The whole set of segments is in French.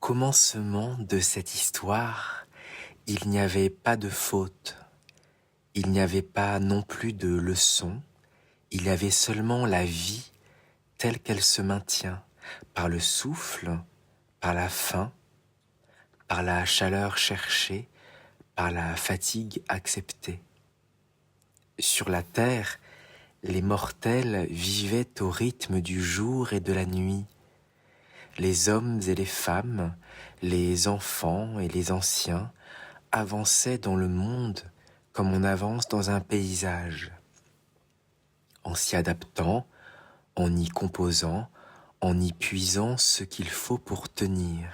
commencement de cette histoire, il n'y avait pas de faute, il n'y avait pas non plus de leçon, il y avait seulement la vie telle qu'elle se maintient, par le souffle, par la faim, par la chaleur cherchée, par la fatigue acceptée. Sur la terre, les mortels vivaient au rythme du jour et de la nuit. Les hommes et les femmes, les enfants et les anciens avançaient dans le monde comme on avance dans un paysage, en s'y adaptant, en y composant, en y puisant ce qu'il faut pour tenir.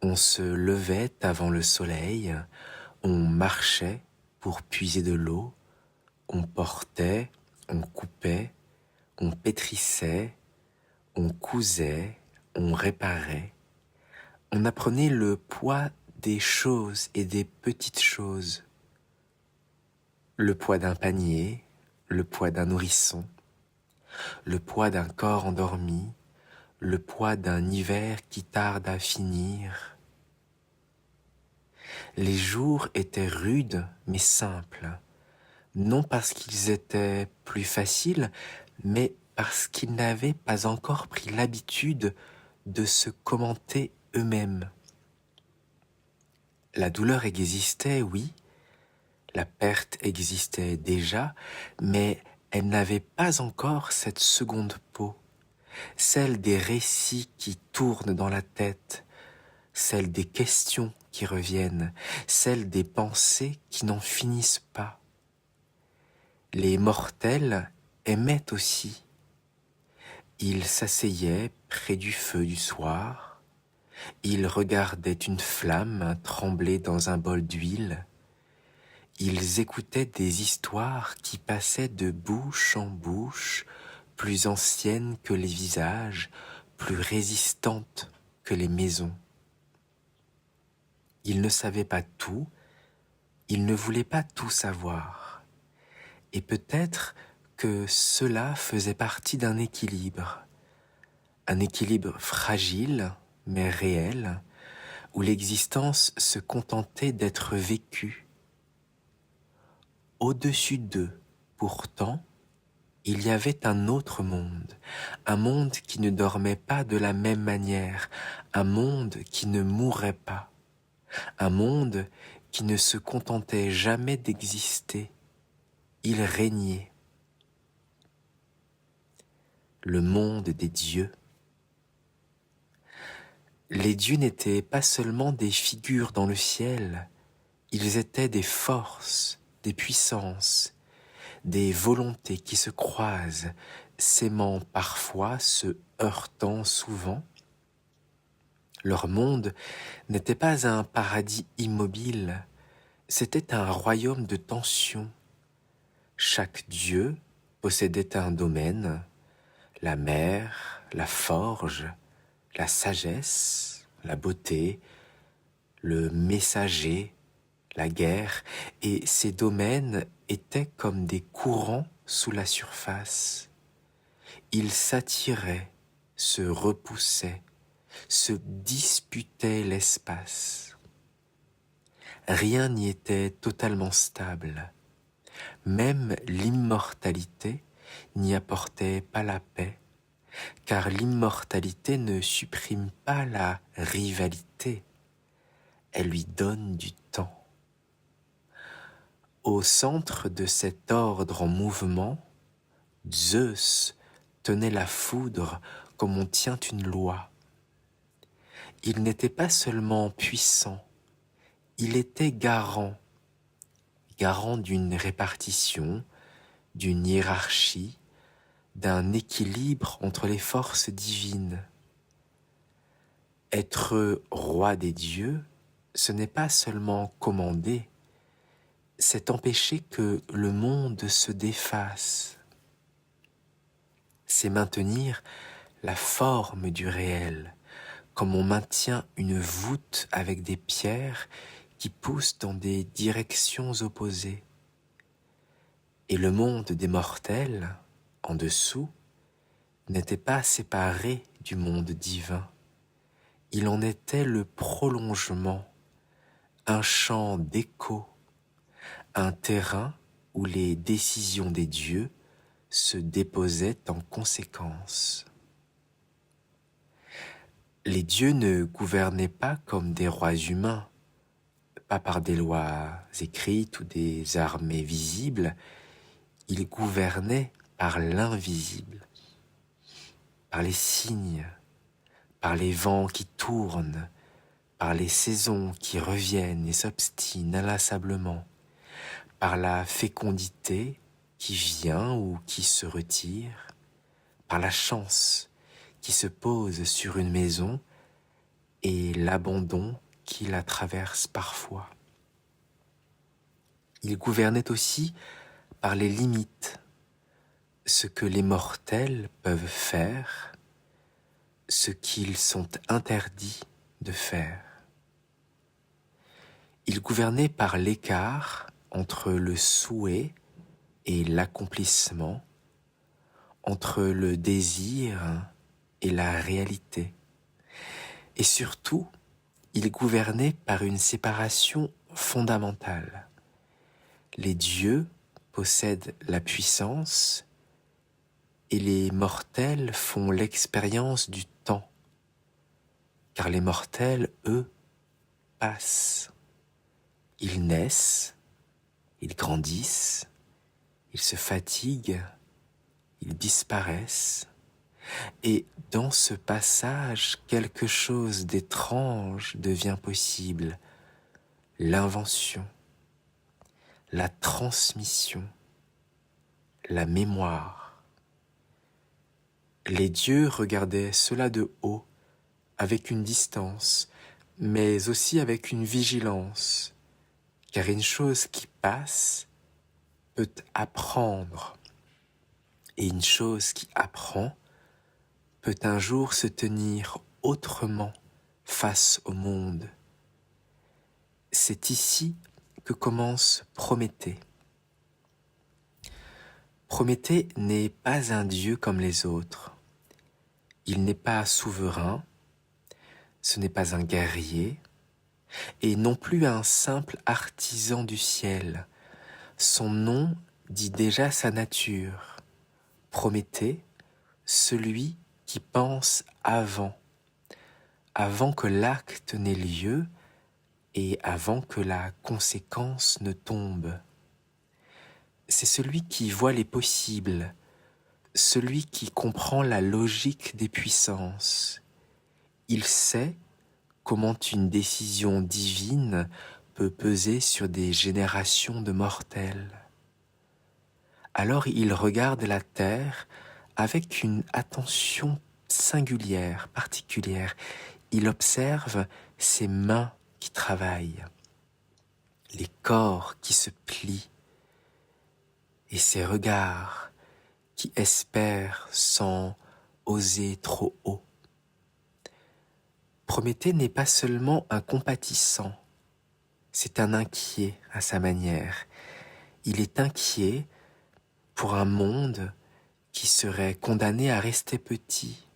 On se levait avant le soleil, on marchait pour puiser de l'eau, on portait, on coupait, on pétrissait, on cousait, on réparait. On apprenait le poids des choses et des petites choses. Le poids d'un panier, le poids d'un nourrisson, le poids d'un corps endormi, le poids d'un hiver qui tarde à finir. Les jours étaient rudes mais simples, non parce qu'ils étaient plus faciles, mais parce qu'ils n'avaient pas encore pris l'habitude de se commenter eux-mêmes. La douleur existait, oui, la perte existait déjà, mais elle n'avait pas encore cette seconde peau, celle des récits qui tournent dans la tête, celle des questions qui reviennent, celle des pensées qui n'en finissent pas. Les mortels aimaient aussi. Ils s'asseyaient près du feu du soir, ils regardaient une flamme trembler dans un bol d'huile, ils écoutaient des histoires qui passaient de bouche en bouche, plus anciennes que les visages, plus résistantes que les maisons. Ils ne savaient pas tout, ils ne voulaient pas tout savoir. Et peut-être que cela faisait partie d'un équilibre fragile mais réel, où l'existence se contentait d'être vécue. Au-dessus d'eux, pourtant, il y avait un autre monde, un monde qui ne dormait pas de la même manière, un monde qui ne mourait pas, un monde qui ne se contentait jamais d'exister. Il régnait. Le monde des dieux. Les dieux n'étaient pas seulement des figures dans le ciel, ils étaient des forces, des puissances, des volontés qui se croisent, s'aimant parfois, se heurtant souvent. Leur monde n'était pas un paradis immobile, c'était un royaume de tension. Chaque dieu possédait un domaine, la mer, la forge, la sagesse, la beauté, le messager, la guerre, et ces domaines étaient comme des courants sous la surface. Ils s'attiraient, se repoussaient, se disputaient l'espace. Rien n'y était totalement stable. Même l'immortalité n'y apportait pas la paix, car l'immortalité ne supprime pas la rivalité, elle lui donne du temps. Au centre de cet ordre en mouvement, Zeus tenait la foudre comme on tient une loi. Il n'était pas seulement puissant, il était garant d'une répartition, d'une hiérarchie, d'un équilibre entre les forces divines. Être roi des dieux, ce n'est pas seulement commander, c'est empêcher que le monde se défasse. C'est maintenir la forme du réel, comme on maintient une voûte avec des pierres qui poussent dans des directions opposées. Et le monde des mortels, en dessous, n'était pas séparé du monde divin. il en était le prolongement, un champ d'écho, un terrain où les décisions des dieux se déposaient en conséquence. Les dieux ne gouvernaient pas comme des rois humains, pas par des lois écrites ou des armées visibles, ils gouvernaient par l'invisible, par les signes, par les vents qui tournent, par les saisons qui reviennent et s'obstinent inlassablement, par la fécondité qui vient ou qui se retire, par la chance qui se pose sur une maison et l'abandon qui la traverse parfois. Il gouvernait aussi par les limites, ce que les mortels peuvent faire, ce qu'ils sont interdits de faire. Il gouvernait par l'écart entre le souhait et l'accomplissement, entre le désir et la réalité. Et surtout, il gouvernait par une séparation fondamentale. Les dieux possèdent la puissance et les mortels font l'expérience du temps, car les mortels, eux, passent. Ils naissent, ils grandissent, ils se fatiguent, ils disparaissent, et dans ce passage, quelque chose d'étrange devient possible, l'invention, la transmission, la mémoire. Les dieux regardaient cela de haut, avec une distance, mais aussi avec une vigilance, car une chose qui passe peut apprendre, et une chose qui apprend peut un jour se tenir autrement face au monde. C'est ici que commence Prométhée. Prométhée n'est pas un dieu comme les autres. Il n'est pas souverain, ce n'est pas un guerrier, et non plus un simple artisan du ciel. Son nom dit déjà sa nature. Prométhée, celui qui pense avant que l'acte n'ait lieu et avant que la conséquence ne tombe. C'est celui qui voit les possibles, celui qui comprend la logique des puissances. Il sait comment une décision divine peut peser sur des générations de mortels. Alors il regarde la terre avec une attention singulière, particulière. Il observe ses mains qui travaillent, les corps qui se plient, et ses regards qui espèrent sans oser trop haut. Prométhée n'est pas seulement un compatissant, c'est un inquiet à sa manière. Il est inquiet pour un monde qui serait condamné à rester petit,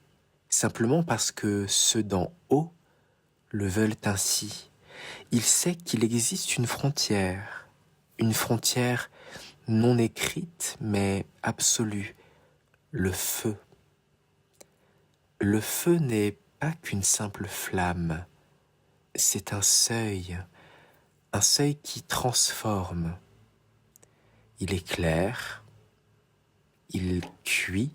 simplement parce que ceux d'en haut le veulent ainsi. Il sait qu'il existe une frontière non écrite mais absolue, le feu. Le feu n'est pas qu'une simple flamme, c'est un seuil qui transforme. Il éclaire, il cuit,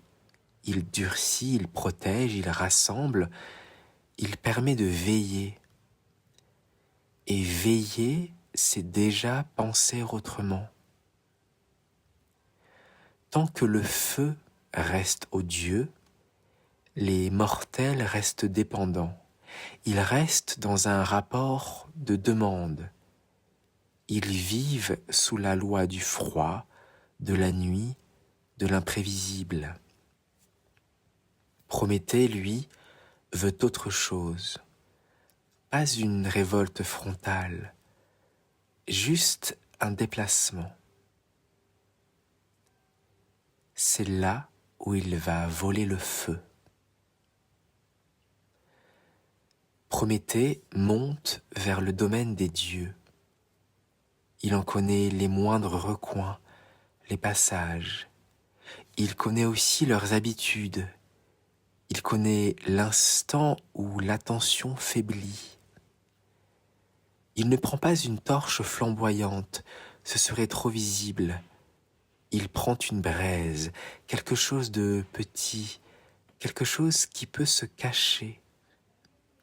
il durcit, il protège, il rassemble, il permet de veiller. Et veiller, c'est déjà penser autrement. Tant que le feu reste odieux, les mortels restent dépendants. Ils restent dans un rapport de demande. Ils vivent sous la loi du froid, de la nuit, de l'imprévisible. Prométhée, lui, veut autre chose. Pas une révolte frontale, juste un déplacement. C'est là où il va voler le feu. Prométhée monte vers le domaine des dieux. Il en connaît les moindres recoins, les passages. Il connaît aussi leurs habitudes. Il connaît l'instant où l'attention faiblit. Il ne prend pas une torche flamboyante, ce serait trop visible. Il prend une braise, quelque chose de petit, quelque chose qui peut se cacher,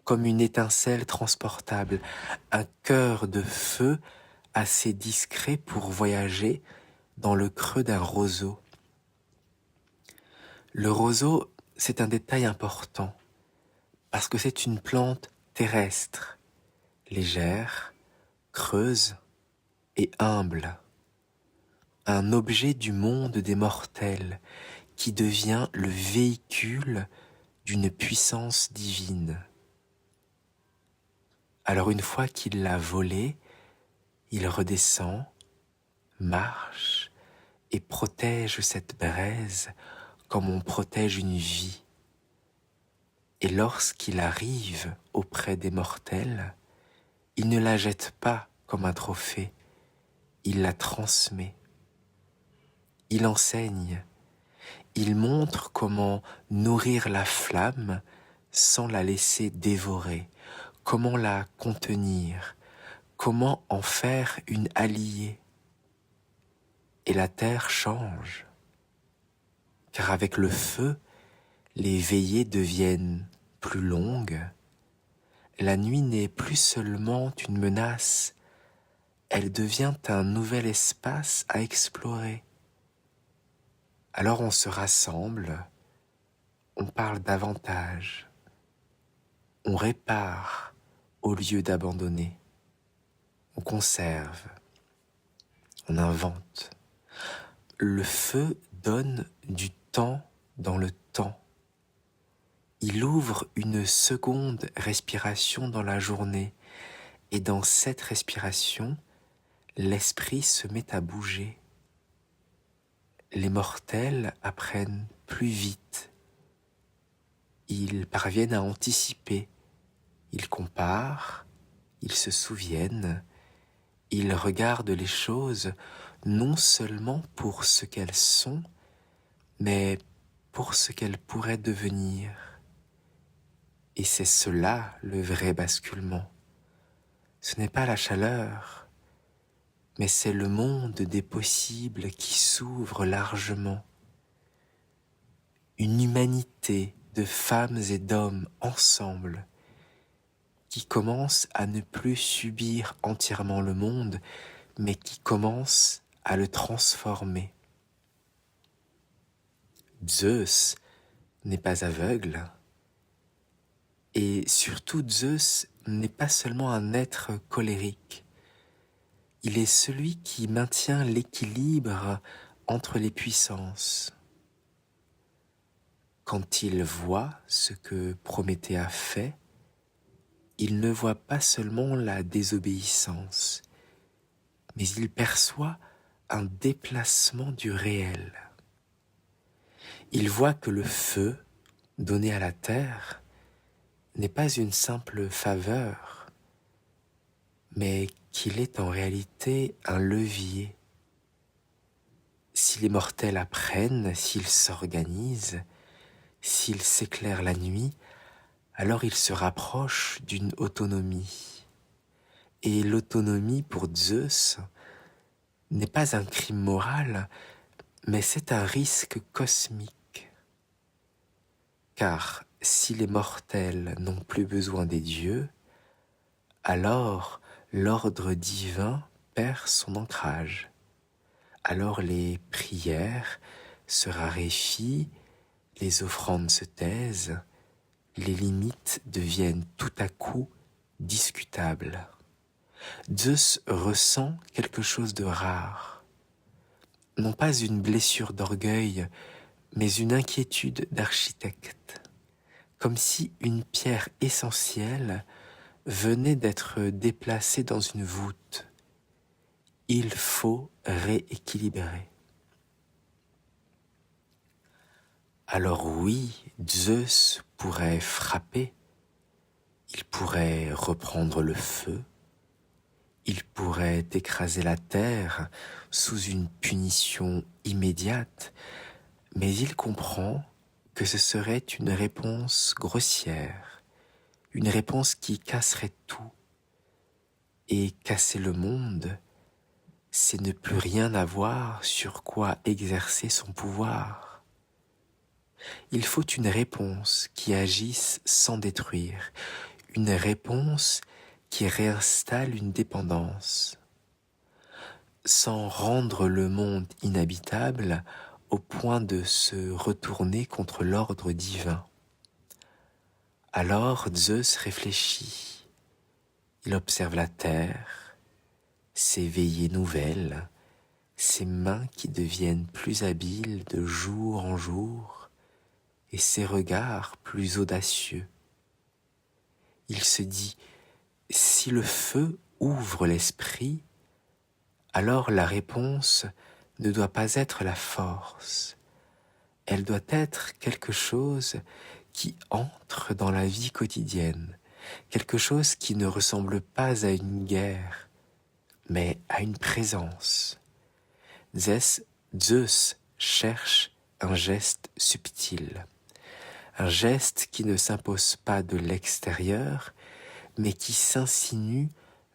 comme une étincelle transportable, un cœur de feu assez discret pour voyager dans le creux d'un roseau. Le roseau, c'est un détail important, parce que c'est une plante terrestre, légère, creuse et humble, un objet du monde des mortels qui devient le véhicule d'une puissance divine. Alors une fois qu'il l'a volé, il redescend, marche et protège cette braise comme on protège une vie. Et lorsqu'il arrive auprès des mortels, il ne la jette pas comme un trophée, il la transmet. Il enseigne, il montre comment nourrir la flamme sans la laisser dévorer, comment la contenir, comment en faire une alliée. Et la terre change, car avec le feu, les veillées deviennent plus longues. La nuit n'est plus seulement une menace, elle devient un nouvel espace à explorer. Alors on se rassemble, on parle davantage, on répare au lieu d'abandonner, on conserve, on invente. Le feu donne du temps dans le temps. Il ouvre une seconde respiration dans la journée et dans cette respiration, l'esprit se met à bouger. Les mortels apprennent plus vite. Ils parviennent à anticiper. Ils comparent, ils se souviennent, ils regardent les choses non seulement pour ce qu'elles sont, mais pour ce qu'elles pourraient devenir. Et c'est cela le vrai basculement. Ce n'est pas la chaleur, mais c'est le monde des possibles qui s'ouvre largement. Une humanité de femmes et d'hommes ensemble qui commence à ne plus subir entièrement le monde, mais qui commence à le transformer. Zeus n'est pas aveugle, et surtout Zeus n'est pas seulement un être colérique. Il est celui qui maintient l'équilibre entre les puissances. Quand il voit ce que Prométhée a fait, il ne voit pas seulement la désobéissance, mais il perçoit un déplacement du réel. Il voit que le feu donné à la terre n'est pas une simple faveur, mais qu'il est en réalité un levier. Si les mortels apprennent, s'ils s'organisent, s'ils s'éclairent la nuit, alors ils se rapprochent d'une autonomie. Et l'autonomie pour Zeus n'est pas un crime moral, mais c'est un risque cosmique. Car si les mortels n'ont plus besoin des dieux, alors l'ordre divin perd son ancrage. Alors les prières se raréfient, les offrandes se taisent, les limites deviennent tout à coup discutables. Zeus ressent quelque chose de rare, non pas une blessure d'orgueil, mais une inquiétude d'architecte, comme si une pierre essentielle venait d'être déplacée dans une voûte. Il faut rééquilibrer. Alors oui, Zeus pourrait frapper, Il pourrait reprendre le feu, il pourrait écraser la terre sous une punition immédiate, mais il comprend que ce serait une réponse grossière, une réponse qui casserait tout. Et casser le monde, c'est ne plus rien avoir sur quoi exercer son pouvoir. Il faut une réponse qui agisse sans détruire, une réponse qui réinstalle une dépendance, sans rendre le monde inhabitable au point de se retourner contre l'ordre divin. Alors Zeus réfléchit, il observe la terre, ses veillées nouvelles, ses mains qui deviennent plus habiles de jour en jour, et ses regards plus audacieux. Il se dit, si le feu ouvre l'esprit, alors la réponse ne doit pas être la force, elle doit être quelque chose qui entre dans la vie quotidienne, quelque chose qui ne ressemble pas à une guerre, mais à une présence. Zeus cherche un geste subtil, un geste qui ne s'impose pas de l'extérieur, mais qui s'insinue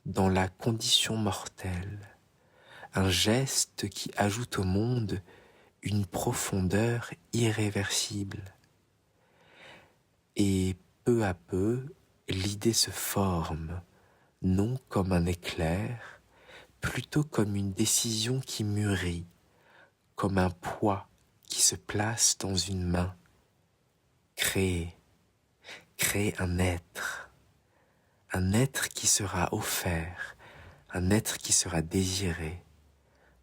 dans la condition mortelle, un geste qui ajoute au monde une profondeur irréversible. Et peu à peu, l'idée se forme, non comme un éclair, plutôt comme une décision qui mûrit, comme un poids qui se place dans une main. Créer un être qui sera offert, un être qui sera désiré,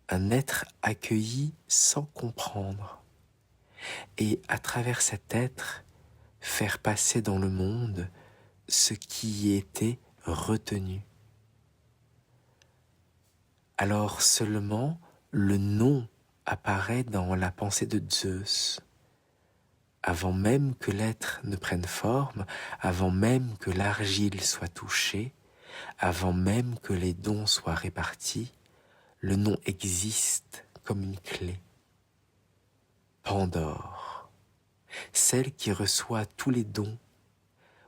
un être accueilli sans comprendre. Et à travers cet être, faire passer dans le monde ce qui y était retenu. Alors seulement le nom apparaît dans la pensée de Zeus. Avant même que l'être ne prenne forme, avant même que l'argile soit touchée, avant même que les dons soient répartis, le nom existe comme une clé. Pandore, celle qui reçoit tous les dons,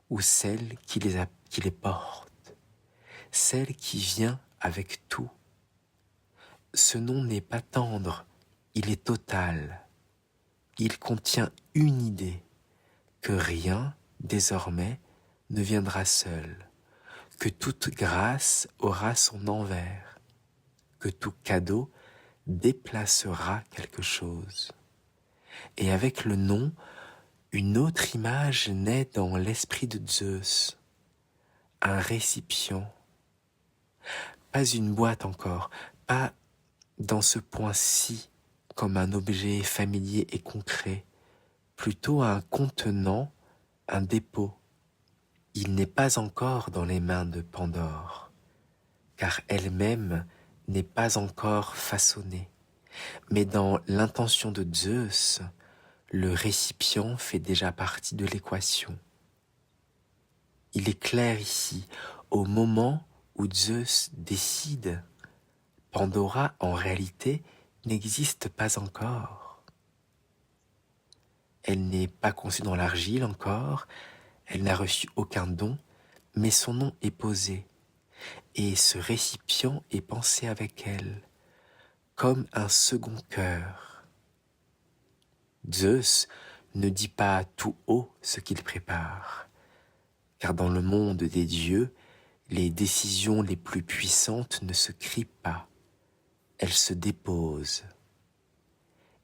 ou celle qui les porte, celle qui vient avec tout. Ce nom n'est pas tendre, il est total. Il contient une idée, que rien, désormais, ne viendra seul, que toute grâce aura son envers, que tout cadeau déplacera quelque chose. Et avec le nom, une autre image naît dans l'esprit de Zeus, un récipient. Pas une boîte encore, pas dans ce point-ci comme un objet familier et concret, plutôt un contenant, un dépôt. Il n'est pas encore dans les mains de Pandore, car elle-même n'est pas encore façonnée. Mais dans l'intention de Zeus, le récipient fait déjà partie de l'équation. Il est clair ici, au moment où Zeus décide, Pandora en réalité n'existe pas encore. Elle n'est pas conçue dans l'argile encore, elle n'a reçu aucun don, mais son nom est posé, et ce récipient est pensé avec elle, comme un second cœur. Zeus ne dit pas tout haut ce qu'il prépare, car dans le monde des dieux, les décisions les plus puissantes ne se crient pas, elles se déposent.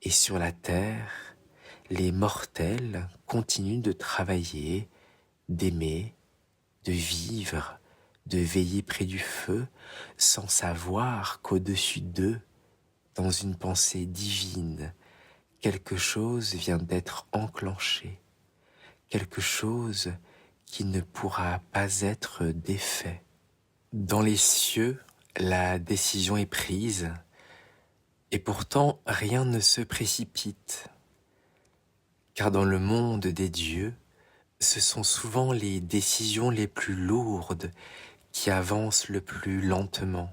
Et sur la terre, les mortels continuent de travailler, d'aimer, de vivre, de veiller près du feu, sans savoir qu'au-dessus d'eux, dans une pensée divine, quelque chose vient d'être enclenché, quelque chose qui ne pourra pas être défait. Dans les cieux, la décision est prise, et pourtant rien ne se précipite, car dans le monde des dieux, ce sont souvent les décisions les plus lourdes qui avancent le plus lentement.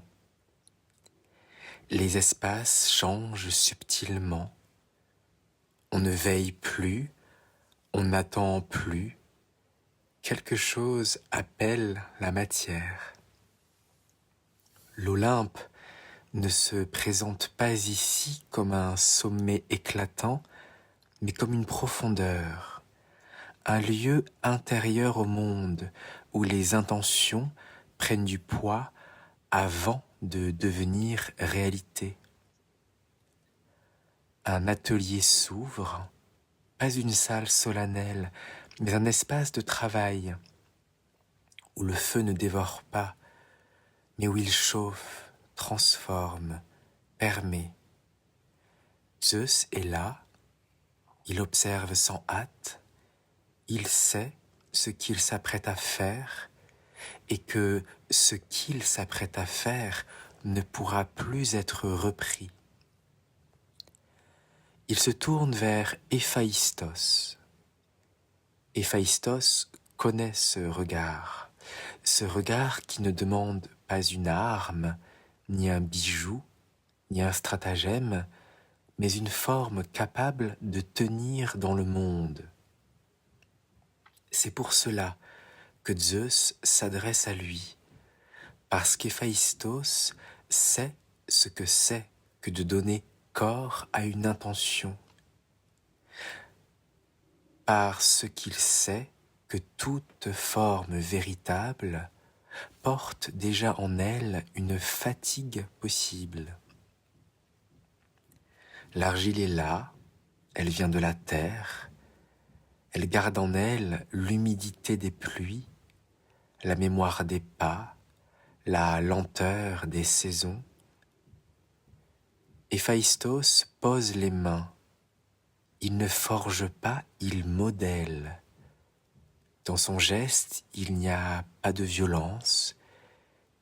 Les espaces changent subtilement. On ne veille plus, on n'attend plus. Quelque chose appelle la matière. L'Olympe ne se présente pas ici comme un sommet éclatant, mais comme une profondeur, un lieu intérieur au monde où les intentions prennent du poids avant de devenir réalité. Un atelier s'ouvre, pas une salle solennelle, mais un espace de travail où le feu ne dévore pas, mais où il chauffe, transforme, permet. Zeus est là, il observe sans hâte, il sait ce qu'il s'apprête à faire et que ce qu'il s'apprête à faire ne pourra plus être repris. Il se tourne vers Héphaïstos. Héphaïstos connaît ce regard qui ne demande pas une arme, ni un bijou, ni un stratagème, mais une forme capable de tenir dans le monde. C'est pour cela que Zeus s'adresse à lui, parce qu'Héphaïstos sait ce que c'est que de donner corps à une intention, parce qu'il sait que toute forme véritable porte déjà en elle une fatigue possible. L'argile est là, elle vient de la terre, elle garde en elle l'humidité des pluies, la mémoire des pas, la lenteur des saisons. Héphaïstos pose les mains. Il ne forge pas, il modèle. Dans son geste, il n'y a pas de violence,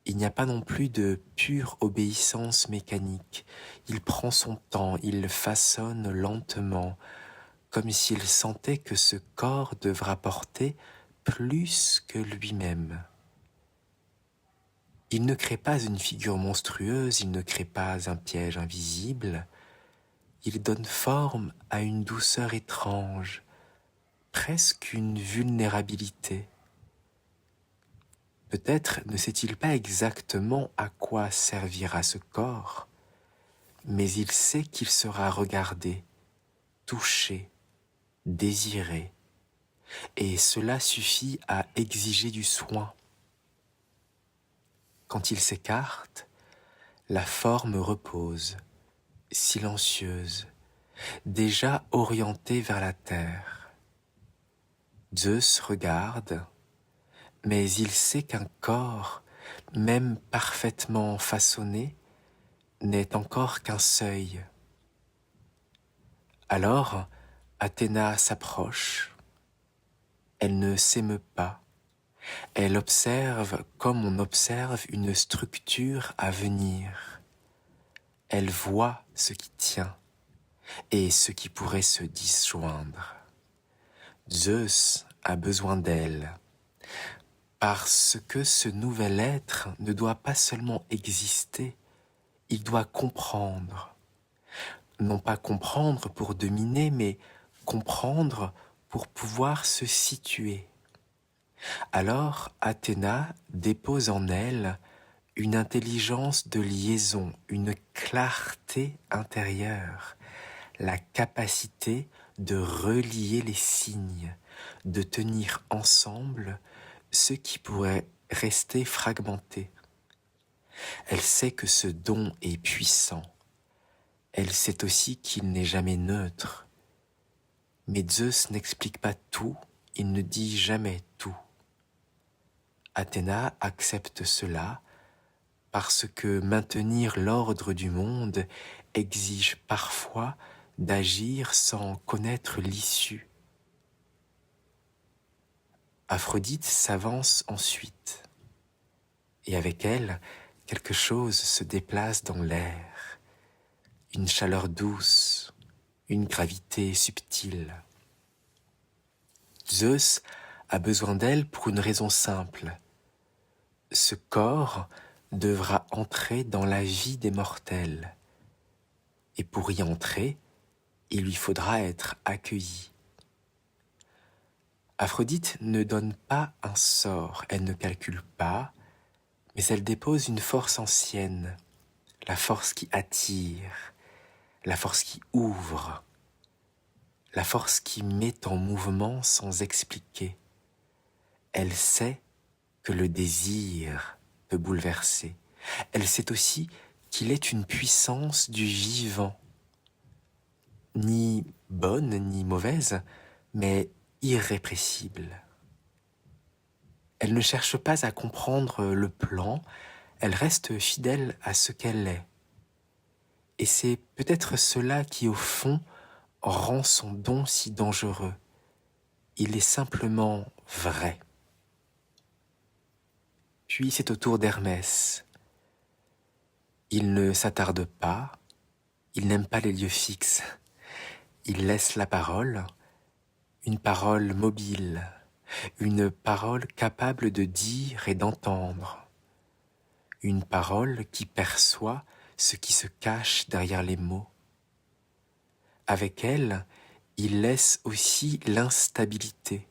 il n'y a pas non plus de pure obéissance mécanique. Il prend son temps, il façonne lentement, comme s'il sentait que ce corps devra porter plus que lui-même. Il ne crée pas une figure monstrueuse, il ne crée pas un piège invisible, il donne forme à une douceur étrange, presque une vulnérabilité. Peut-être ne sait-il pas exactement à quoi servira ce corps, mais il sait qu'il sera regardé, touché, désiré, et cela suffit à exiger du soin. Quand il s'écarte, la forme repose, silencieuse, déjà orientée vers la terre. Zeus regarde, mais il sait qu'un corps, même parfaitement façonné, n'est encore qu'un seuil. Alors, Athéna s'approche. Elle ne s'émeut pas. Elle observe comme on observe une structure à venir. Elle voit ce qui tient et ce qui pourrait se disjoindre. Zeus a besoin d'elle, parce que ce nouvel être ne doit pas seulement exister, il doit comprendre. Non pas comprendre pour dominer, mais comprendre pour pouvoir se situer. Alors Athéna dépose en elle une intelligence de liaison, une clarté intérieure, la capacité de relier les signes, de tenir ensemble ce qui pourrait rester fragmenté. Elle sait que ce don est puissant. Elle sait aussi qu'il n'est jamais neutre. Mais Zeus n'explique pas tout, il ne dit jamais tout. Athéna accepte cela parce que maintenir l'ordre du monde exige parfois d'agir sans connaître l'issue. Aphrodite s'avance ensuite, et avec elle, quelque chose se déplace dans l'air, une chaleur douce, une gravité subtile. Zeus a besoin d'elle pour une raison simple. Ce corps devra entrer dans la vie des mortels. Et pour y entrer, il lui faudra être accueilli. Aphrodite ne donne pas un sort, elle ne calcule pas, mais elle dépose une force ancienne, la force qui attire, la force qui ouvre, la force qui met en mouvement sans expliquer. Elle sait que le désir peut bouleverser. Elle sait aussi qu'il est une puissance du vivant, ni bonne ni mauvaise, mais irrépressible. Elle ne cherche pas à comprendre le plan, elle reste fidèle à ce qu'elle est. Et c'est peut-être cela qui, au fond, rend son don si dangereux. Il est simplement vrai. Puis c'est au tour d'Hermès. Il ne s'attarde pas, il n'aime pas les lieux fixes. Il laisse la parole, une parole mobile, une parole capable de dire et d'entendre, une parole qui perçoit ce qui se cache derrière les mots. Avec elle, il laisse aussi l'instabilité,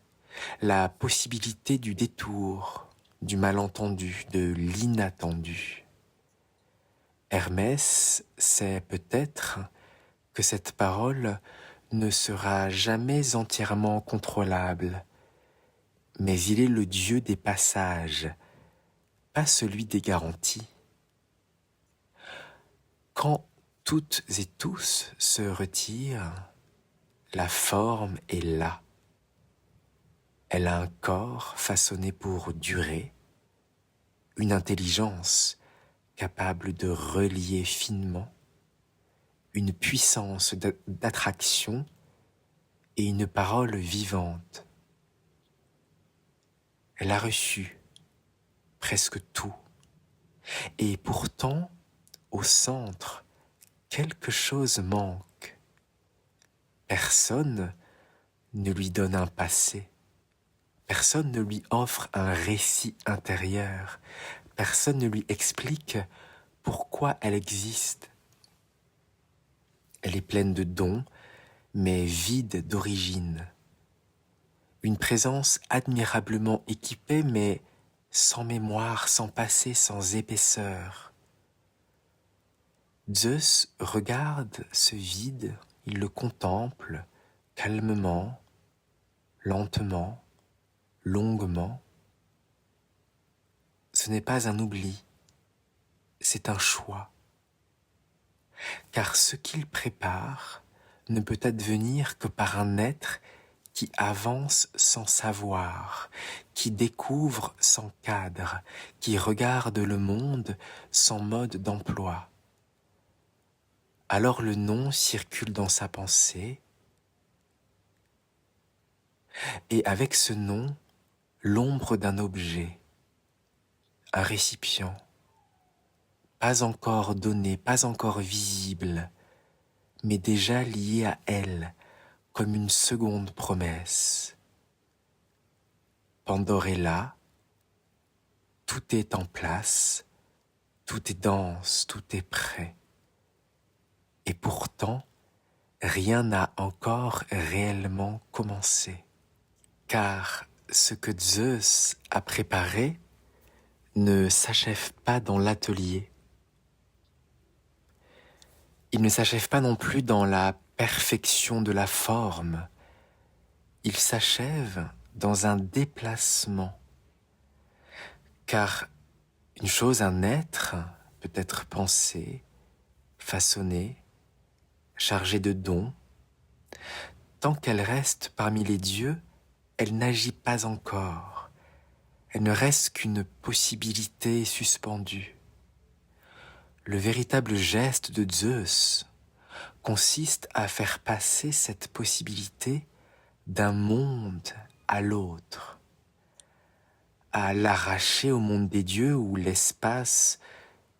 la possibilité du détour, du malentendu, de l'inattendu. Hermès sait peut-être que cette parole ne sera jamais entièrement contrôlable, mais il est le Dieu des passages, pas celui des garanties. Quand toutes et tous se retirent, la forme est là. Elle a un corps façonné pour durer, une intelligence capable de relier finement, une puissance d'attraction et une parole vivante. Elle a reçu presque tout. Et pourtant, au centre, quelque chose manque. Personne ne lui donne un passé. Personne ne lui offre un récit intérieur. Personne ne lui explique pourquoi elle existe. Elle est pleine de dons, mais vide d'origine. Une présence admirablement équipée, mais sans mémoire, sans passé, sans épaisseur. Zeus regarde ce vide, il le contemple calmement, lentement, longuement. Ce n'est pas un oubli, c'est un choix. Car ce qu'il prépare ne peut advenir que par un être qui avance sans savoir, qui découvre sans cadre, qui regarde le monde sans mode d'emploi. Alors le nom circule dans sa pensée, et avec ce nom, l'ombre d'un objet, un récipient, pas encore donné, pas encore visible, mais déjà lié à elle, comme une seconde promesse. Pandore est là, tout est en place, tout est dense, tout est prêt. Et pourtant, rien n'a encore réellement commencé. Car ce que Zeus a préparé ne s'achève pas dans l'atelier. Il ne s'achève pas non plus dans la perfection de la forme. Il s'achève dans un déplacement. Car une chose, un être, peut être pensé, façonné, chargé de dons. Tant qu'elle reste parmi les dieux, elle n'agit pas encore. Elle ne reste qu'une possibilité suspendue. Le véritable geste de Zeus consiste à faire passer cette possibilité d'un monde à l'autre, à l'arracher au monde des dieux où l'espace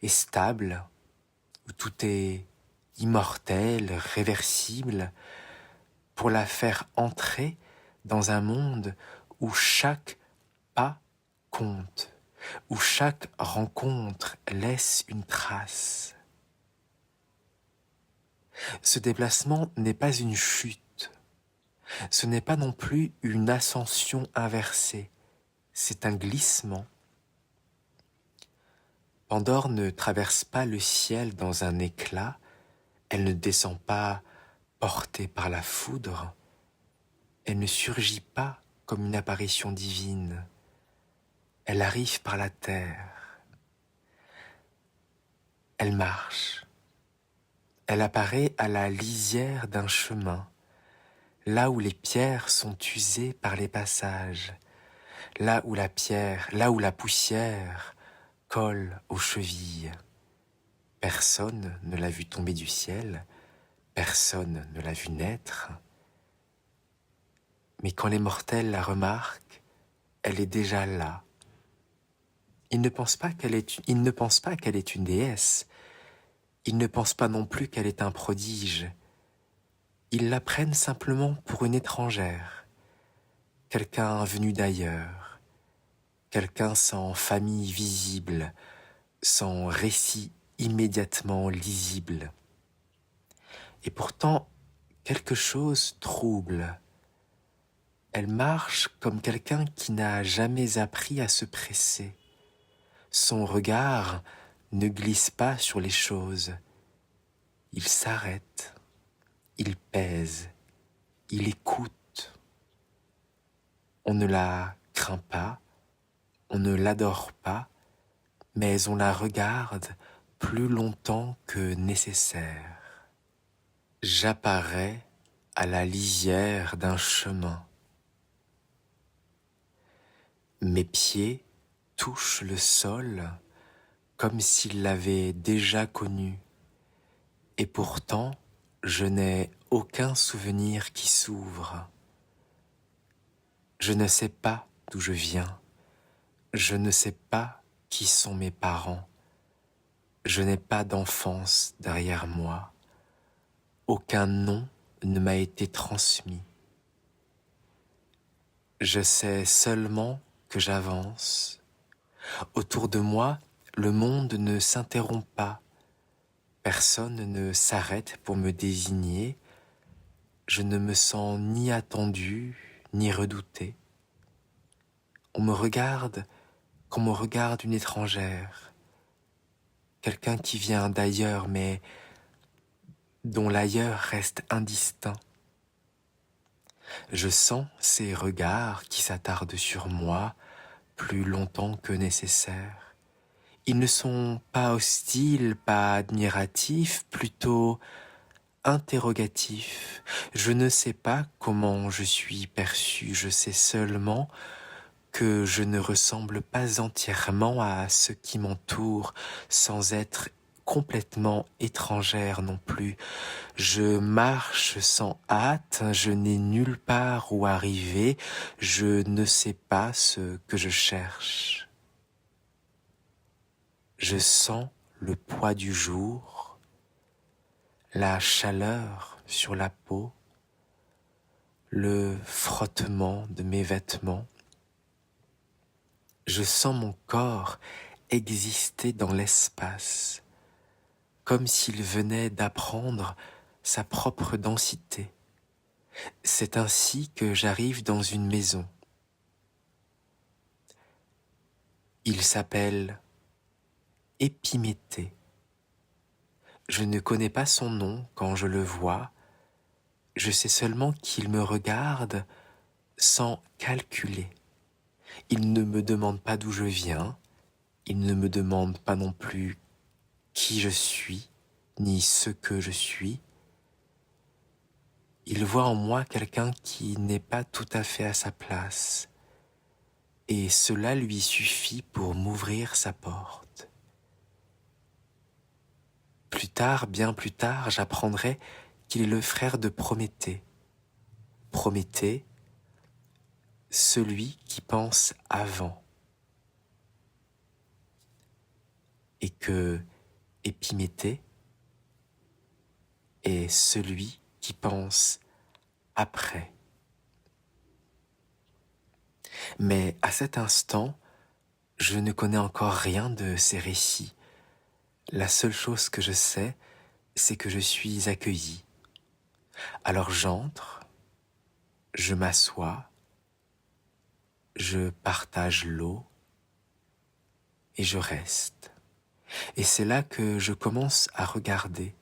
est stable, où tout est immortel, réversible, pour la faire entrer dans un monde où chaque pas compte, où chaque rencontre laisse une trace. Ce déplacement n'est pas une chute, ce n'est pas non plus une ascension inversée, c'est un glissement. Pandore ne traverse pas le ciel dans un éclat, elle ne descend pas portée par la foudre, elle ne surgit pas comme une apparition divine, elle arrive par la terre, elle marche, elle apparaît à la lisière d'un chemin, là où les pierres sont usées par les passages, là où la poussière colle aux chevilles. Personne ne l'a vue tomber du ciel, personne ne l'a vue naître. Mais quand les mortels la remarquent, elle est déjà là. Ils ne pensent pas qu'elle est une déesse, ils ne pensent pas non plus qu'elle est un prodige. Ils la prennent simplement pour une étrangère, quelqu'un venu d'ailleurs, quelqu'un sans famille visible, sans récit immédiatement lisible. Et pourtant, quelque chose trouble. Elle marche comme quelqu'un qui n'a jamais appris à se presser. Son regard ne glisse pas sur les choses. Il s'arrête, il pèse, il écoute. On ne la craint pas, on ne l'adore pas, mais on la regarde plus longtemps que nécessaire. J'apparais à la lisière d'un chemin. Mes pieds touchent le sol comme s'ils l'avaient déjà connu, et pourtant je n'ai aucun souvenir qui s'ouvre. Je ne sais pas d'où je viens, je ne sais pas qui sont mes parents, je n'ai pas d'enfance derrière moi, aucun nom ne m'a été transmis. Je sais seulement que j'avance. Autour de moi, le monde ne s'interrompt pas. Personne ne s'arrête pour me désigner. Je ne me sens ni attendu, ni redouté. On me regarde comme on regarde une étrangère. Quelqu'un qui vient d'ailleurs, mais dont l'ailleurs reste indistinct. Je sens ces regards qui s'attardent sur moi plus longtemps que nécessaire. Ils ne sont pas hostiles, pas admiratifs, plutôt interrogatifs. Je ne sais pas comment je suis perçu, je sais seulement que je ne ressemble pas entièrement à ce qui m'entoure, sans être complètement étrangère non plus. Je marche sans hâte, je n'ai nulle part où arriver, je ne sais pas ce que je cherche. Je sens le poids du jour, la chaleur sur la peau, le frottement de mes vêtements. Je sens mon corps exister dans l'espace, comme s'il venait d'apprendre sa propre densité. C'est ainsi que j'arrive dans une maison. Il s'appelle Épiméthée. Je ne connais pas son nom quand je le vois, je sais seulement qu'il me regarde sans calculer. Il ne me demande pas d'où je viens, il ne me demande pas non plus qui je suis, ni ce que je suis. Il voit en moi quelqu'un qui n'est pas tout à fait à sa place, et cela lui suffit pour m'ouvrir sa porte. Plus tard, bien plus tard, j'apprendrai qu'il est le frère de Prométhée. Prométhée, celui qui pense avant. Et que Épiméthée est celui qui pense après. Mais à cet instant, je ne connais encore rien de ces récits. La seule chose que je sais, c'est que je suis accueilli. Alors j'entre, je m'assois, je partage l'eau et je reste. Et c'est là que je commence à regarder.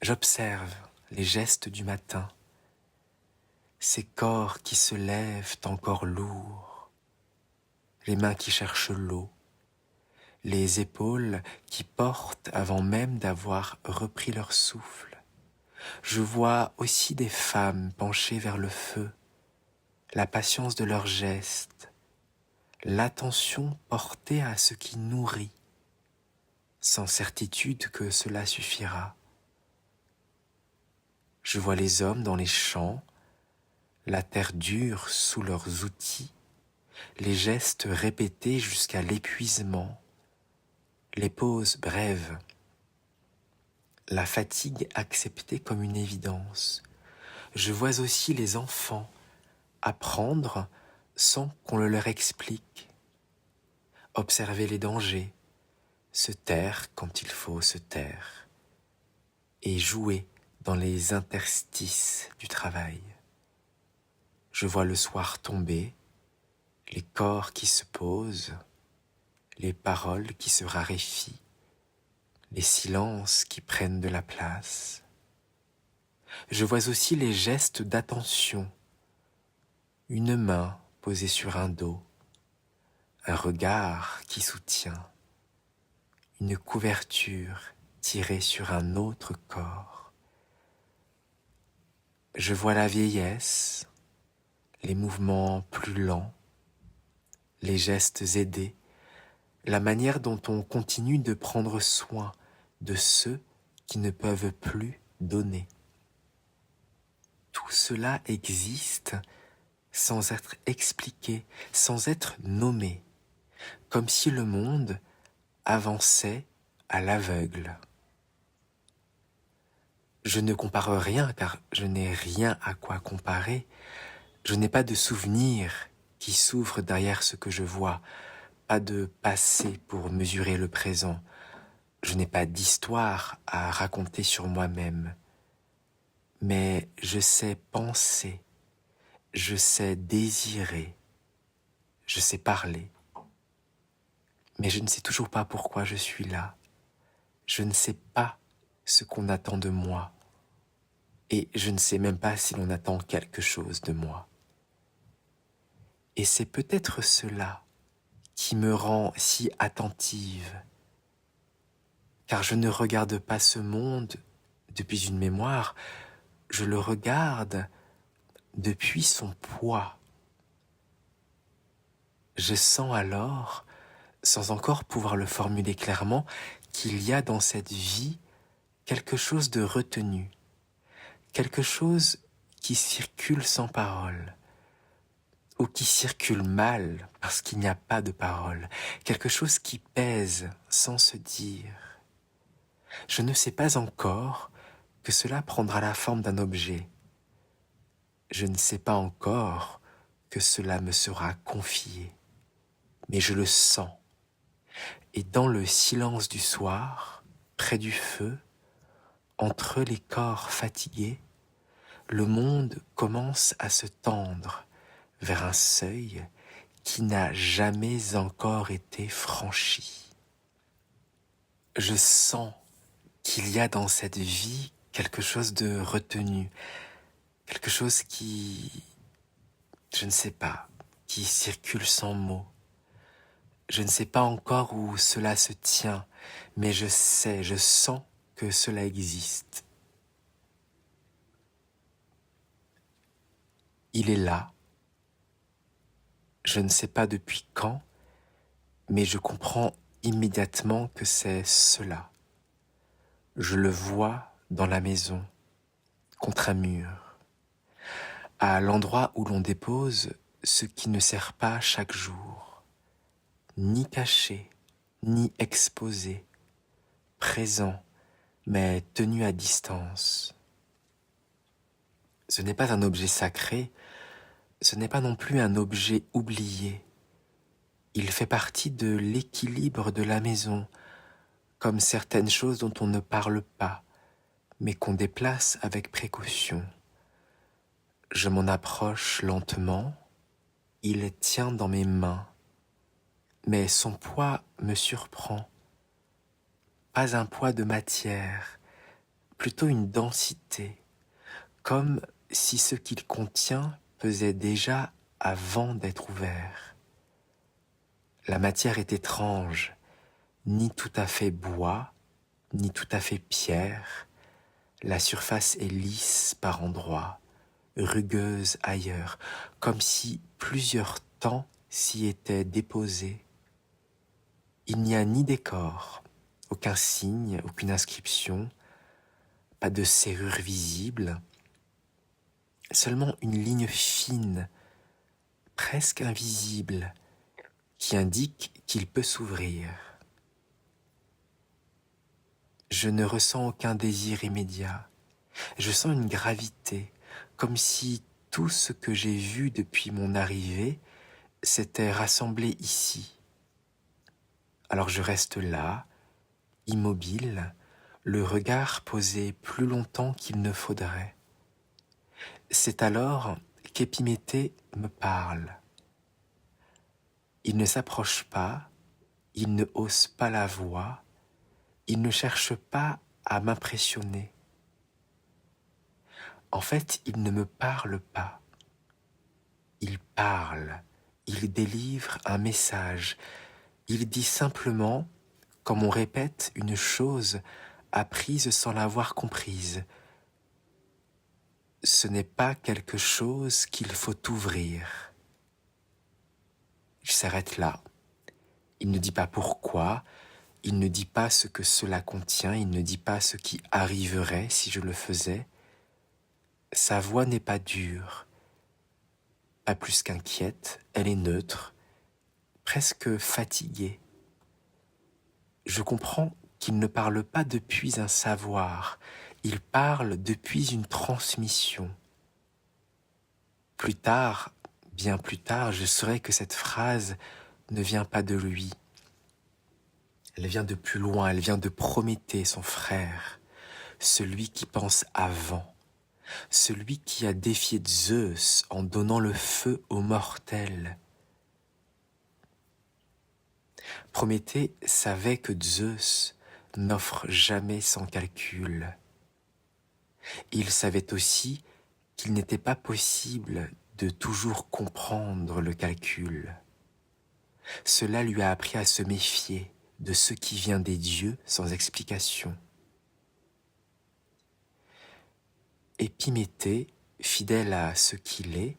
J'observe les gestes du matin, ces corps qui se lèvent encore lourds, les mains qui cherchent l'eau, les épaules qui portent avant même d'avoir repris leur souffle. Je vois aussi des femmes penchées vers le feu, la patience de leurs gestes, l'attention portée à ce qui nourrit, sans certitude que cela suffira. Je vois les hommes dans les champs, la terre dure sous leurs outils, les gestes répétés jusqu'à l'épuisement, les pauses brèves, la fatigue acceptée comme une évidence. Je vois aussi les enfants apprendre sans qu'on le leur explique, observer les dangers, se taire quand il faut se taire, et jouer dans les interstices du travail. Je vois le soir tomber, les corps qui se posent, les paroles qui se raréfient, les silences qui prennent de la place. Je vois aussi les gestes d'attention, une main posée sur un dos, un regard qui soutient, une couverture tirée sur un autre corps. Je vois la vieillesse, les mouvements plus lents, les gestes aidés, la manière dont on continue de prendre soin de ceux qui ne peuvent plus donner. Tout cela existe sans être expliqué, sans être nommé, comme si le monde avançait à l'aveugle. Je ne compare rien car je n'ai rien à quoi comparer. Je n'ai pas de souvenirs qui s'ouvrent derrière ce que je vois, pas de passé pour mesurer le présent. Je n'ai pas d'histoire à raconter sur moi-même. Mais je sais penser, je sais désirer, je sais parler. Mais je ne sais toujours pas pourquoi je suis là. Je ne sais pas ce qu'on attend de moi. Et je ne sais même pas si l'on attend quelque chose de moi. Et c'est peut-être cela qui me rend si attentive, car je ne regarde pas ce monde depuis une mémoire, je le regarde depuis son poids. Je sens alors, sans encore pouvoir le formuler clairement, qu'il y a dans cette vie quelque chose de retenu, quelque chose qui circule sans parole, ou qui circule mal parce qu'il n'y a pas de parole, quelque chose qui pèse sans se dire. Je ne sais pas encore que cela prendra la forme d'un objet. Je ne sais pas encore que cela me sera confié, mais je le sens. Et dans le silence du soir, près du feu, entre les corps fatigués, le monde commence à se tendre vers un seuil qui n'a jamais encore été franchi. Je sens qu'il y a dans cette vie quelque chose de retenu, quelque chose qui, je ne sais pas, qui circule sans mots. Je ne sais pas encore où cela se tient, mais je sais, je sens que cela existe. Il est là. Je ne sais pas depuis quand, mais je comprends immédiatement que c'est cela. Je le vois dans la maison, contre un mur, à l'endroit où l'on dépose ce qui ne sert pas chaque jour, ni caché, ni exposé, présent, mais tenu à distance. Ce n'est pas un objet sacré, ce n'est pas non plus un objet oublié. Il fait partie de l'équilibre de la maison, comme certaines choses dont on ne parle pas, mais qu'on déplace avec précaution. Je m'en approche lentement, il tient dans mes mains, mais son poids me surprend. Pas un poids de matière, plutôt une densité, comme si ce qu'il contient pesait déjà avant d'être ouvert. La matière est étrange, ni tout à fait bois, ni tout à fait pierre. La surface est lisse par endroits, rugueuse ailleurs, comme si plusieurs temps s'y étaient déposés. Il n'y a ni décor, aucun signe, aucune inscription, pas de serrure visible, seulement une ligne fine, presque invisible, qui indique qu'il peut s'ouvrir. Je ne ressens aucun désir immédiat. Je sens une gravité, comme si tout ce que j'ai vu depuis mon arrivée s'était rassemblé ici. Alors je reste là, immobile, le regard posé plus longtemps qu'il ne faudrait. C'est alors qu'Épiméthée me parle. Il ne s'approche pas, il ne hausse pas la voix, il ne cherche pas à m'impressionner. En fait, il ne me parle pas. Il parle, il délivre un message. Il dit simplement, comme on répète une chose apprise sans l'avoir comprise. Ce n'est pas quelque chose qu'il faut ouvrir. Il s'arrête là. Il ne dit pas pourquoi, il ne dit pas ce que cela contient, il ne dit pas ce qui arriverait si je le faisais. Sa voix n'est pas dure, pas plus qu'inquiète, elle est neutre, presque fatiguée. Je comprends qu'il ne parle pas depuis un savoir, il parle depuis une transmission. Plus tard, bien plus tard, je saurai que cette phrase ne vient pas de lui. Elle vient de plus loin, elle vient de Prométhée, son frère, celui qui pense avant, celui qui a défié Zeus en donnant le feu aux mortels. Prométhée savait que Zeus n'offre jamais sans calcul. Il savait aussi qu'il n'était pas possible de toujours comprendre le calcul. Cela lui a appris à se méfier de ce qui vient des dieux sans explication. Épiméthée, fidèle à ce qu'il est,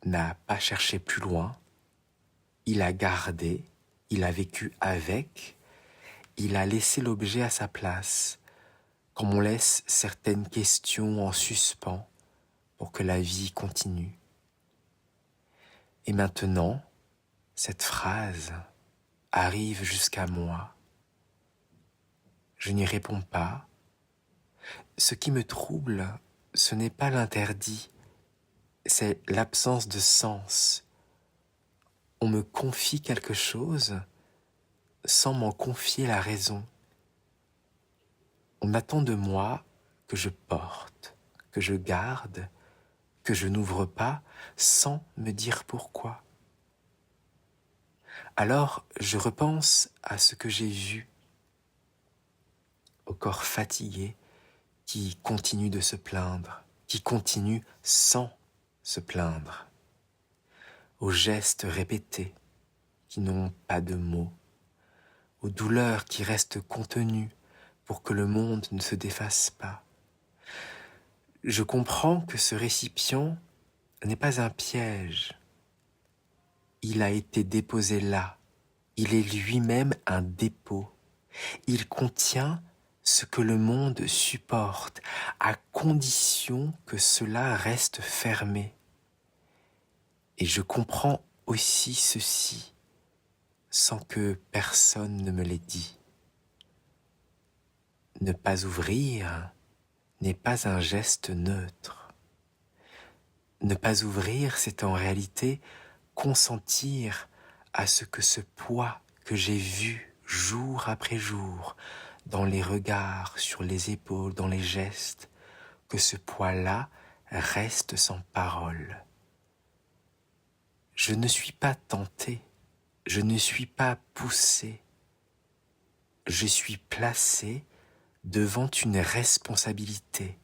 n'a pas cherché plus loin. Il a gardé, il a vécu avec, il a laissé l'objet à sa place, comme on laisse certaines questions en suspens pour que la vie continue. Et maintenant, cette phrase arrive jusqu'à moi. Je n'y réponds pas. Ce qui me trouble, ce n'est pas l'interdit, c'est l'absence de sens. On me confie quelque chose sans m'en confier la raison. On attend de moi que je porte, que je garde, que je n'ouvre pas sans me dire pourquoi. Alors je repense à ce que j'ai vu, au corps fatigué qui continue de se plaindre, qui continue sans se plaindre, aux gestes répétés qui n'ont pas de mots, aux douleurs qui restent contenues pour que le monde ne se défasse pas. Je comprends que ce récipient n'est pas un piège. Il a été déposé là. Il est lui-même un dépôt. Il contient ce que le monde supporte, à condition que cela reste fermé. Et je comprends aussi ceci, sans que personne ne me l'ait dit. Ne pas ouvrir n'est pas un geste neutre. Ne pas ouvrir, c'est en réalité consentir à ce que ce poids que j'ai vu jour après jour, dans les regards, sur les épaules, dans les gestes, que ce poids-là reste sans parole. Je ne suis pas tenté, je ne suis pas poussé, je suis placé devant une responsabilité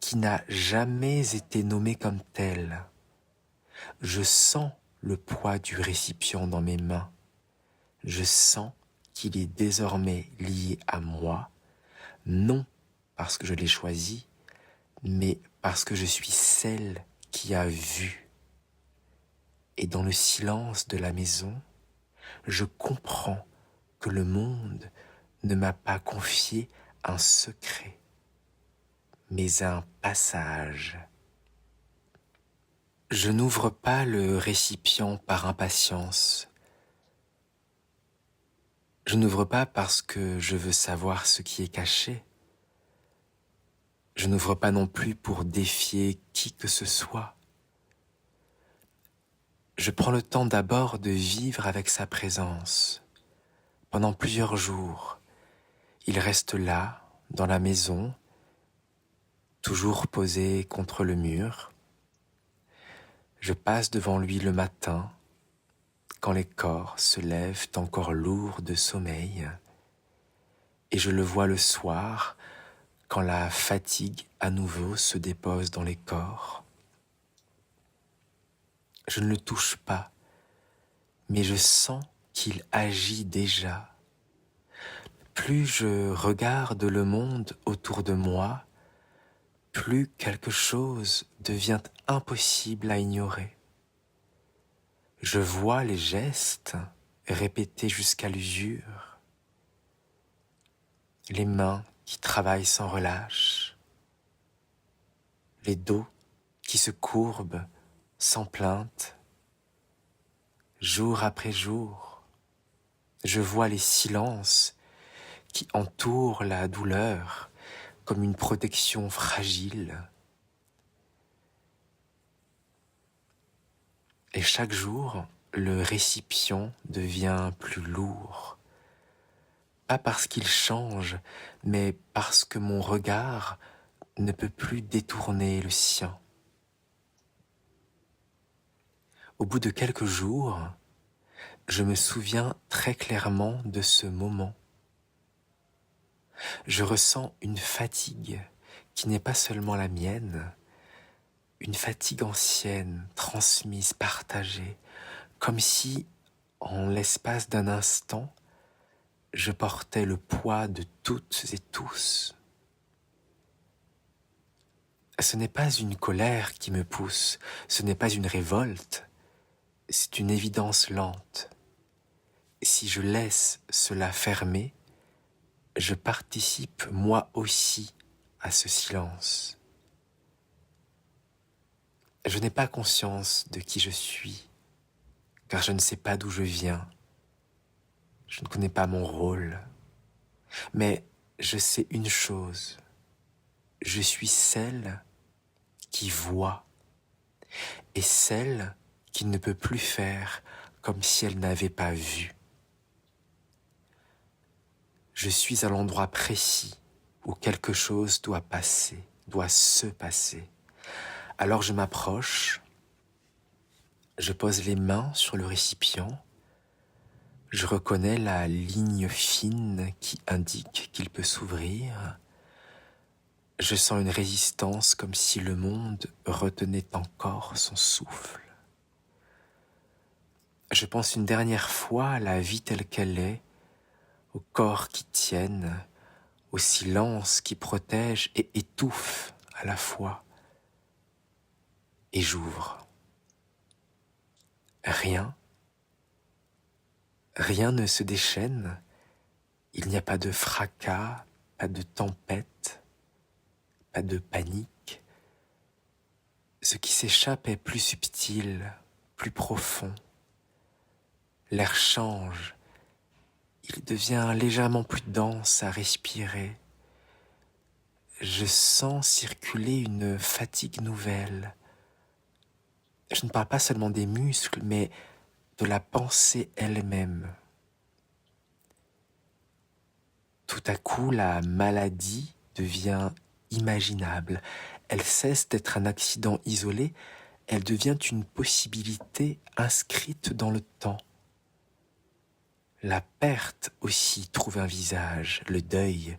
qui n'a jamais été nommée comme telle. Je sens le poids du récipient dans mes mains. Je sens qu'il est désormais lié à moi, non parce que je l'ai choisi, mais parce que je suis celle qui a vu. Et dans le silence de la maison, je comprends que le monde ne m'a pas confié un secret, mais un passage. Je n'ouvre pas le récipient par impatience. Je n'ouvre pas parce que je veux savoir ce qui est caché. Je n'ouvre pas non plus pour défier qui que ce soit. Je prends le temps d'abord de vivre avec sa présence. Pendant plusieurs jours, il reste là, dans la maison, toujours posé contre le mur. Je passe devant lui le matin, quand les corps se lèvent encore lourds de sommeil, et je le vois le soir, quand la fatigue à nouveau se dépose dans les corps. Je ne le touche pas, mais je sens qu'il agit déjà. Plus je regarde le monde autour de moi, plus quelque chose devient impossible à ignorer. Je vois les gestes répétés jusqu'à l'usure, les mains qui travaillent sans relâche, les dos qui se courbent sans plainte. Jour après jour, je vois les silences qui entourent la douleur comme une protection fragile. Et chaque jour, le récipient devient plus lourd. Pas parce qu'il change, mais parce que mon regard ne peut plus détourner le sien. Au bout de quelques jours, je me souviens très clairement de ce moment. Je ressens une fatigue qui n'est pas seulement la mienne, une fatigue ancienne, transmise, partagée, comme si, en l'espace d'un instant, je portais le poids de toutes et tous. Ce n'est pas une colère qui me pousse, ce n'est pas une révolte, c'est une évidence lente. Si je laisse cela fermer, je participe moi aussi à ce silence. Je n'ai pas conscience de qui je suis, car je ne sais pas d'où je viens. Je ne connais pas mon rôle. Mais je sais une chose, je suis celle qui voit et celle qui ne peut plus faire comme si elle n'avait pas vu. Je suis à l'endroit précis où quelque chose doit passer, doit se passer. Alors je m'approche, je pose les mains sur le récipient, je reconnais la ligne fine qui indique qu'il peut s'ouvrir. Je sens une résistance comme si le monde retenait encore son souffle. Je pense une dernière fois à la vie telle qu'elle est, aux corps qui tiennent, au silence qui protège et étouffe à la fois. Et j'ouvre. Rien ne se déchaîne, il n'y a pas de fracas, pas de tempête, pas de panique. Ce qui s'échappe est plus subtil, plus profond. L'air change, il devient légèrement plus dense à respirer. Je sens circuler une fatigue nouvelle, Je ne parle pas seulement des muscles, mais de la pensée elle-même. Tout à coup, la maladie devient imaginable. Elle cesse d'être un accident isolé, elle devient une possibilité inscrite dans le temps. La perte aussi trouve un visage, le deuil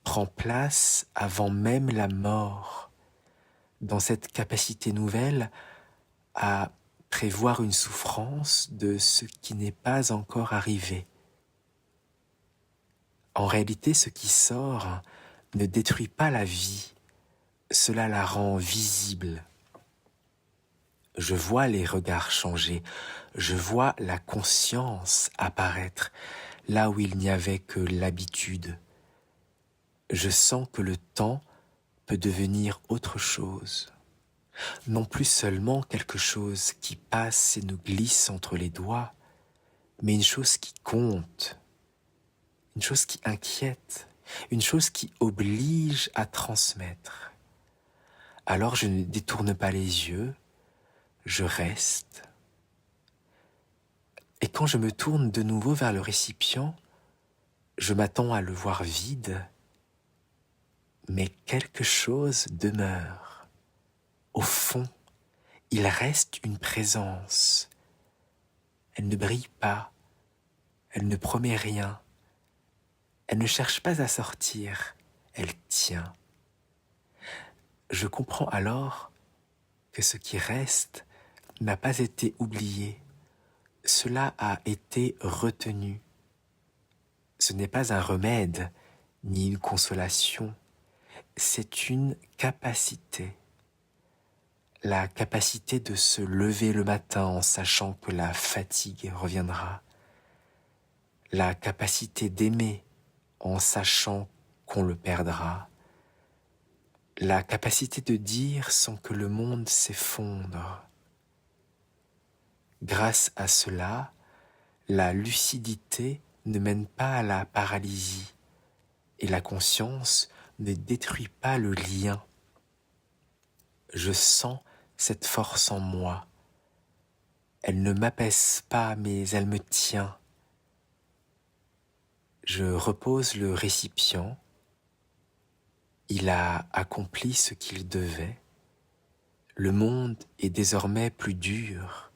prend place avant même la mort, dans cette capacité nouvelle à prévoir une souffrance de ce qui n'est pas encore arrivé. En réalité, ce qui sort ne détruit pas la vie, cela la rend visible. Je vois les regards changer, je vois la conscience apparaître là où il n'y avait que l'habitude. Je sens que le temps peut devenir autre chose, non plus seulement quelque chose qui passe et nous glisse entre les doigts, mais une chose qui compte, une chose qui inquiète, une chose qui oblige à transmettre. Alors je ne détourne pas les yeux, je reste. Et quand je me tourne de nouveau vers le récipient, je m'attends à le voir vide, mais quelque chose demeure. Au fond, il reste une présence. Elle ne brille pas, elle ne promet rien, elle ne cherche pas à sortir, elle tient. Je comprends alors que ce qui reste n'a pas été oublié, cela a été retenu. Ce n'est pas un remède, ni une consolation, c'est une capacité. La capacité de se lever le matin en sachant que la fatigue reviendra. La capacité d'aimer en sachant qu'on le perdra. La capacité de dire sans que le monde s'effondre. Grâce à cela, la lucidité ne mène pas à la paralysie et la conscience ne détruit pas le lien. Je sens cette force en moi. Elle ne m'apaise pas, mais elle me tient. Je repose le récipient. Il a accompli ce qu'il devait. Le monde est désormais plus dur,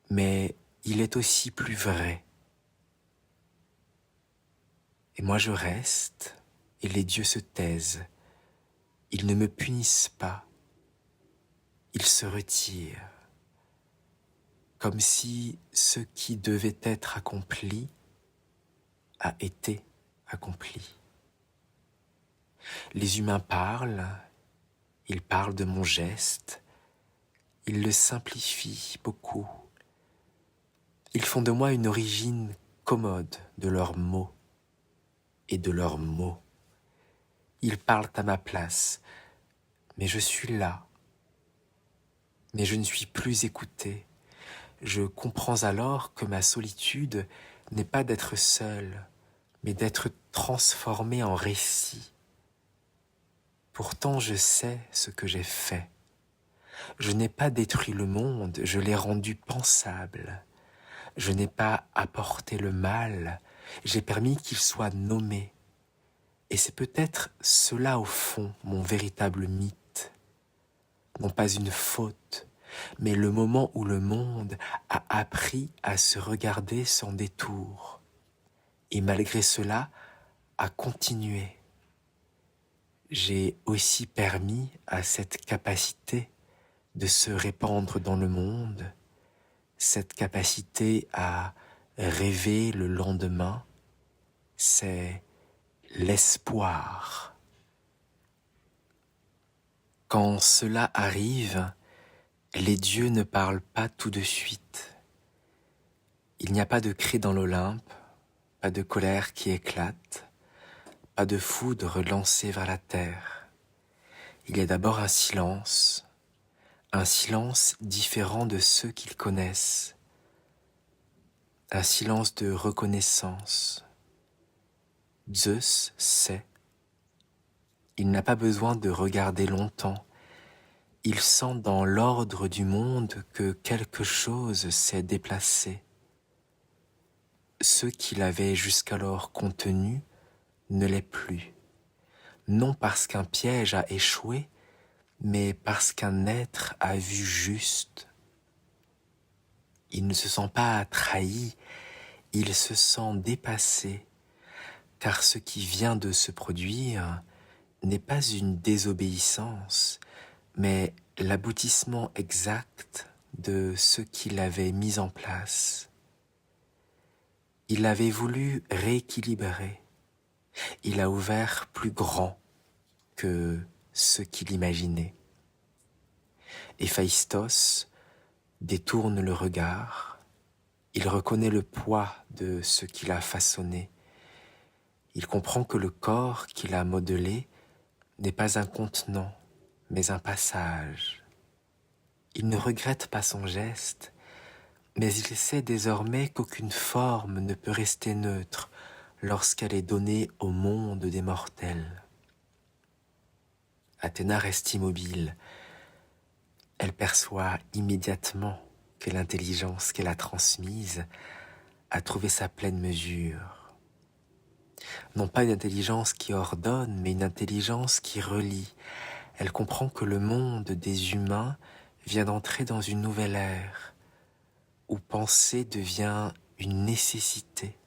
mais il est aussi plus vrai. Et moi je reste, et les dieux se taisent. Ils ne me punissent pas. Ils se retirent, comme si ce qui devait être accompli a été accompli. Les humains parlent, ils parlent de mon geste, ils le simplifient beaucoup. Ils font de moi une origine commode de leurs mots et de leurs mots. Ils parlent à ma place, mais je suis là. Mais je ne suis plus écouté. Je comprends alors que ma solitude n'est pas d'être seul, mais d'être transformé en récit. Pourtant je sais ce que j'ai fait. Je n'ai pas détruit le monde, je l'ai rendu pensable. Je n'ai pas apporté le mal, j'ai permis qu'il soit nommé. Et c'est peut-être cela au fond, mon véritable mythe. Non pas une faute, mais le moment où le monde a appris à se regarder sans détour. Et malgré cela, à continuer. J'ai aussi permis à cette capacité de se répandre dans le monde, cette capacité à rêver le lendemain, c'est l'espoir. Quand cela arrive, les dieux ne parlent pas tout de suite. Il n'y a pas de cri dans l'Olympe, pas de colère qui éclate, pas de foudre lancée vers la terre. Il y a d'abord un silence différent de ceux qu'ils connaissent, un silence de reconnaissance. Zeus sait. Il n'a pas besoin de regarder longtemps. Il sent dans l'ordre du monde que quelque chose s'est déplacé. Ce qu'il avait jusqu'alors contenu ne l'est plus, non parce qu'un piège a échoué, mais parce qu'un être a vu juste. Il ne se sent pas trahi, il se sent dépassé, car ce qui vient de se produire n'est pas une désobéissance, mais l'aboutissement exact de ce qu'il avait mis en place. Il avait voulu rééquilibrer, il a ouvert plus grand que ce qu'il imaginait. Héphaïstos détourne le regard, il reconnaît le poids de ce qu'il a façonné, il comprend que le corps qu'il a modelé n'est pas un contenant, mais un passage. Il ne regrette pas son geste, mais il sait désormais qu'aucune forme ne peut rester neutre lorsqu'elle est donnée au monde des mortels. Athéna reste immobile. Elle perçoit immédiatement que l'intelligence qu'elle a transmise a trouvé sa pleine mesure. Non pas une intelligence qui ordonne, mais une intelligence qui relie. Elle comprend que le monde des humains vient d'entrer dans une nouvelle ère, où penser devient une nécessité.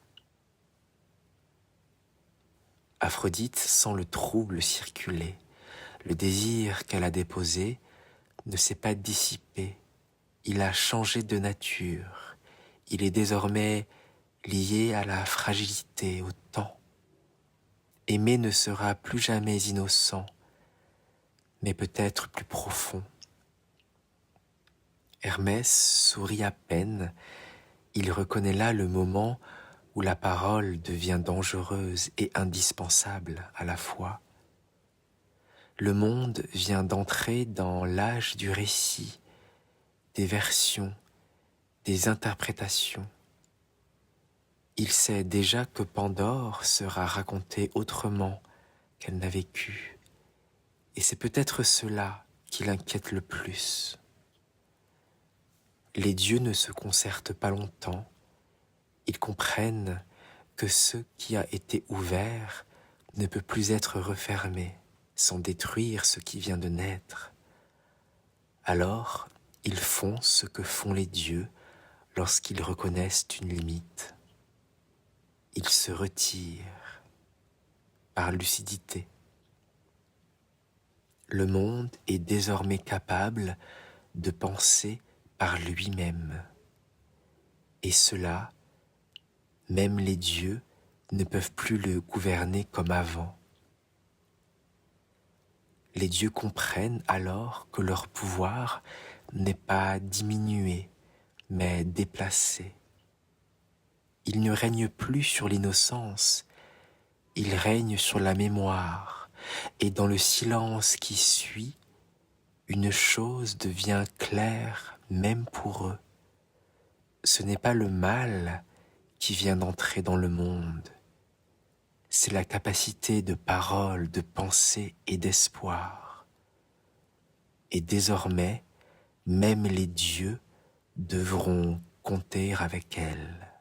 Aphrodite sent le trouble circuler. Le désir qu'elle a déposé ne s'est pas dissipé. Il a changé de nature. Il est désormais lié à la fragilité, au temps. Aimer ne sera plus jamais innocent, mais peut-être plus profond. Hermès sourit à peine. Il reconnaît là le moment où la parole devient dangereuse et indispensable à la fois. Le monde vient d'entrer dans l'âge du récit, des versions, des interprétations. Il sait déjà que Pandore sera racontée autrement qu'elle n'a vécu, et c'est peut-être cela qui l'inquiète le plus. Les dieux ne se concertent pas longtemps, ils comprennent que ce qui a été ouvert ne peut plus être refermé sans détruire ce qui vient de naître. Alors, ils font ce que font les dieux lorsqu'ils reconnaissent une limite. Ils se retirent par lucidité. Le monde est désormais capable de penser par lui-même. Et cela, même les dieux ne peuvent plus le gouverner comme avant. Les dieux comprennent alors que leur pouvoir n'est pas diminué, mais déplacé. Ils ne règnent plus sur l'innocence, ils règnent sur la mémoire, et dans le silence qui suit, une chose devient claire même pour eux. Ce n'est pas le mal qui vient d'entrer dans le monde, c'est la capacité de parole, de pensée et d'espoir. Et désormais, même les dieux devront compter avec elle.